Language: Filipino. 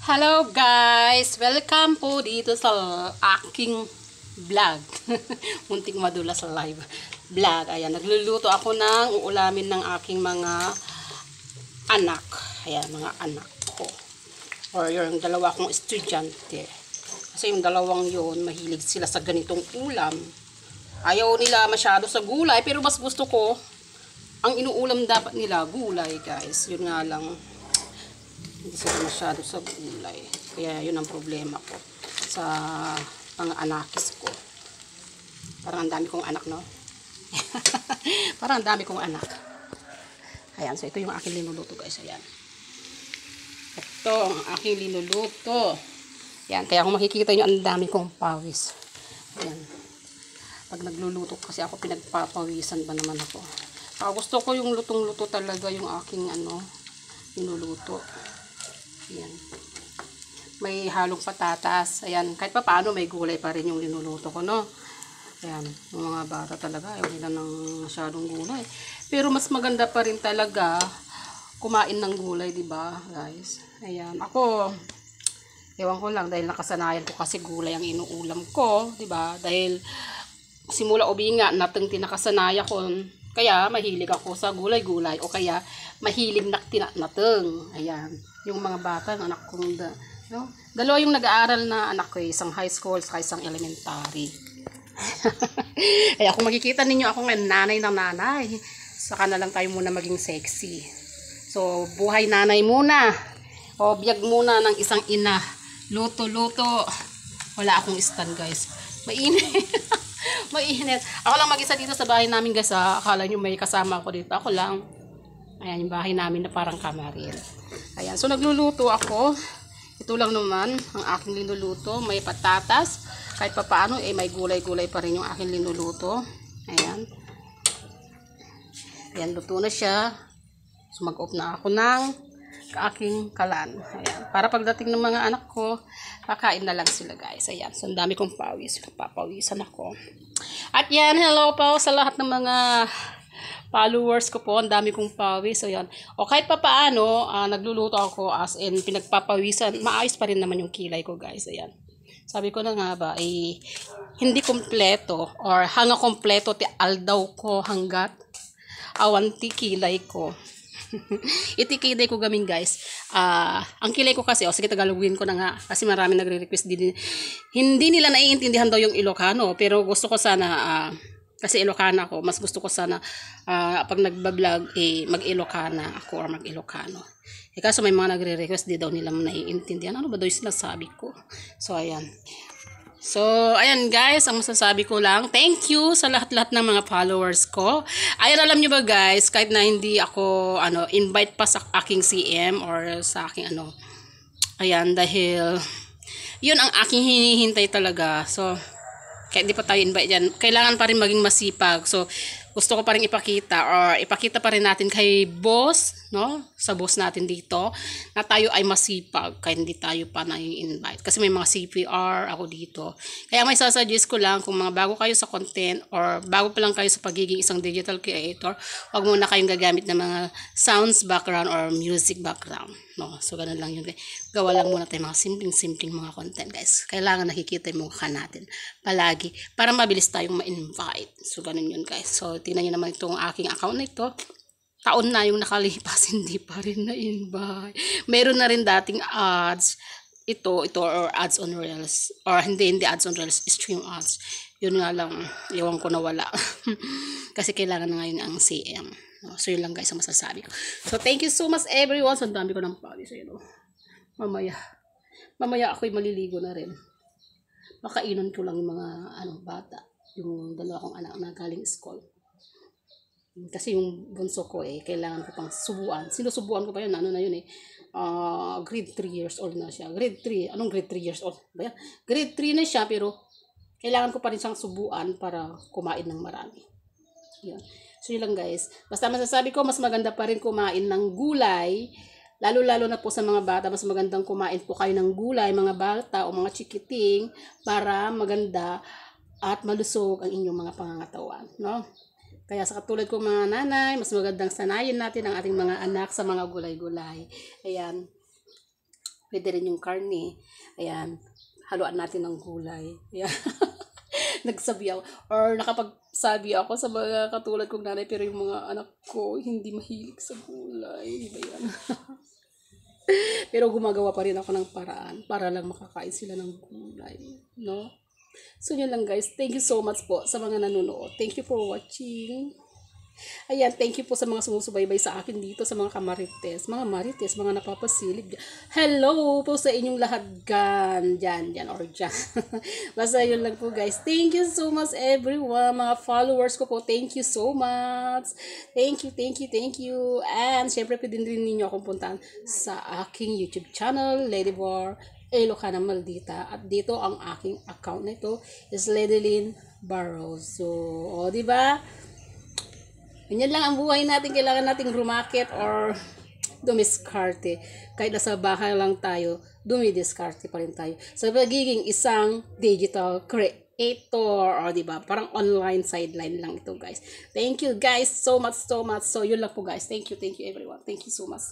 Hello guys! Welcome po dito sa aking vlog. Munting madula sa live vlog. Ayan, nagluluto ako ng uulamin ng aking mga anak. Ayan, mga anak ko. Or yung dalawa kong estudyante. Kasi yung dalawang yun, mahilig sila sa ganitong ulam. Ayaw nila masyado sa gulay, pero mas gusto ko, ang inuulam dapat nila, gulay guys. Yun nga lang, hindi sila masyado sa gulay. Kaya yun ang problema ko sa mga anakis ko. Parang ang dami kong anak, no? Parang ang dami kong anak. Ayan, so ito yung aking linuluto guys. Ayan. Ito ang aking linuluto. Ayan, kaya kung makikita nyo, ang dami kong pawis. Ayan. Pag nagluluto kasi ako, pinagpapawisan ba naman ako. Gusto ko yung lutong-luto talaga yung aking linuluto. Ayan. May halong patatas. Ayan. Kahit pa paano may gulay pa rin yung linuluto ko, no? Ayan. Yung mga bata talaga, ayaw nila ng masyadong gulay. Pero mas maganda pa rin talaga kumain ng gulay, diba, guys? Ayan. Ako, ewan ko lang, dahil nakasanayan ko kasi gulay ang inuulam ko, diba? Dahil simula ubinga, natang tinakasanaya ko. Kaya, mahilig ako sa gulay-gulay. O kaya, mahilig na tinatnateng. Ayan. Yung mga bata, anak kong, no? Dalawa yung nag-aaral na anak ko, isang high school, saka isang elementary. Kaya kung makikita ninyo ako ngayon, nanay ng nanay, saka na lang tayo muna maging sexy. So, buhay nanay muna. O, biyag muna ng isang ina. Luto-luto. Wala akong stand, guys. Mainit. Mainit. Ako lang mag-isa dito sa bahay namin, guys. Akala nyo may kasama ako dito. Ako lang. Ayan, yung bahay namin na parang kamarin. Ayan, so nagluluto ako. Ito lang naman ang aking linuluto. May patatas. Kahit pa paano, may gulay-gulay pa rin yung aking linuluto. Ayan. Ayan, luto na siya. So mag-off na ako ng aking kalan. Ayan. Para pagdating ng mga anak ko, kakain na lang sila guys. Ayan, so ang dami kong pawis. Papawisan ako. At yan, hello po sa lahat ng mga followers ko po, ang dami kong pawis. So, yan. O kahit pa paano, nagluluto ako as in pinagpapawisan, maayos pa rin naman yung kilay ko, guys. Ayan. Sabi ko na nga ba, hindi kompleto or hanga kompleto ti aldaw ko hanggat awanti kilay ko. Iti kilay ko gamin, guys. Ang kilay ko kasi, sige tagalogin ko na nga, kasi marami nagre-request din. Hindi nila naiintindihan daw yung Ilocano, pero gusto ko sana, kasi Ilocana ako, mas gusto ko sana pag nagbablog, mag-Ilocana ako or mag-Ilocano. Kaso may mga nagre-request, di daw nila naiintindihan. Ano ba daw yung sinasabi ko? So, ayan. So, ayan guys, ang masasabi ko lang, thank you sa lahat-lahat ng mga followers ko. Ayan, alam nyo ba guys, kahit na hindi ako, invite pa sa aking CM or sa aking ayan, dahil, yun ang aking hinihintay talaga. So, kahit di pa tayo invite dyan, kailangan pa rin maging masipag. So, gusto ko pa rin ipakita pa rin natin kay boss, no? Sa boss natin dito, na tayo ay masipag, kahit hindi tayo pa na-invite. Kasi may mga CPR ako dito. Kaya may sasuggest ko lang, kung mga bago kayo sa content, or bago pa lang kayo sa pagiging isang digital creator, wag muna kayong gagamit ng mga sounds background or music background. No? So, ganun lang yun. Gawa lang muna tayo mga simpleng mga content, guys. Kailangan nakikita yung mukha natin palagi para mabilis tayong ma-invite. So, ganun yun, guys. So, tingnan nyo naman itong aking account na ito. Taon na yung nakalipas, hindi pa rin na-invite. Meron na rin dating ads. Ito, or ads on Reels. Or hindi ads on Reels, stream ads. Yun nga lang, iwan ko na wala. Kasi kailangan na ngayon ang CM. So, yun lang guys ang masasabi ko. So, thank you so much everyone. So, ang dami ko ng pawis. Mamaya ako'y maliligo na rin. Makainon ko lang yung mga bata. Yung dalawa kong anak na galing school. Kasi yung bunso ko kailangan ko pang subuan. Sinusubuan ko pa yun. Grade 3 years old na siya. Grade 3. Anong grade 3 years old? Ba yan? Grade 3 na siya pero kailangan ko pa rin siyang subuan para kumain ng marami. Yan. So yun lang guys. Basta masasabi ko, mas maganda pa rin kumain ng gulay. Lalo-lalo na po sa mga bata, mas magandang kumain po kayo ng gulay, mga bata o mga chikiting, para maganda at malusog ang inyong mga pangangatawan. No? Kaya sa katulad ko mga nanay, mas magandang sanayin natin ang ating mga anak sa mga gulay-gulay. Ayan. Pwede rin yung karne. Ayan, haluan natin ng gulay. Ayan. Nagsabi ako, or nakapagsabi ako sa mga katulad kong nanay, pero yung mga anak ko, hindi mahilig sa gulay. Diba yan? Pero gumagawa pa rin ako ng paraan para lang makakain sila ng gulay. No? So, yun lang guys. Thank you so much po sa mga nanonood. Thank you for watching. Ayan, thank you po sa mga sumusubaybay sa akin dito, sa mga kamarites, mga marites, mga napapasilip. Hello po sa inyong lahat dyan, or dyan. Basta yun lang po guys. Thank you so much everyone, mga followers ko po. Thank you so much. Thank you. And syempre pwede rin ninyo akong puntahan sa aking YouTube channel, Ladybar Ilocana Maldita. At dito ang aking account na ito is Ladylyn Barrows. So, diba? Ganyan lang ang buhay natin. Kailangan nating rumakit or dumiskarte. Kahit nasa bahay lang tayo, dumidiskarte pa rin tayo. So, pagiging isang digital creator. O, diba? Parang online sideline lang ito, guys. Thank you, guys, so much. So, yun lang po, guys. Thank you everyone. Thank you so much.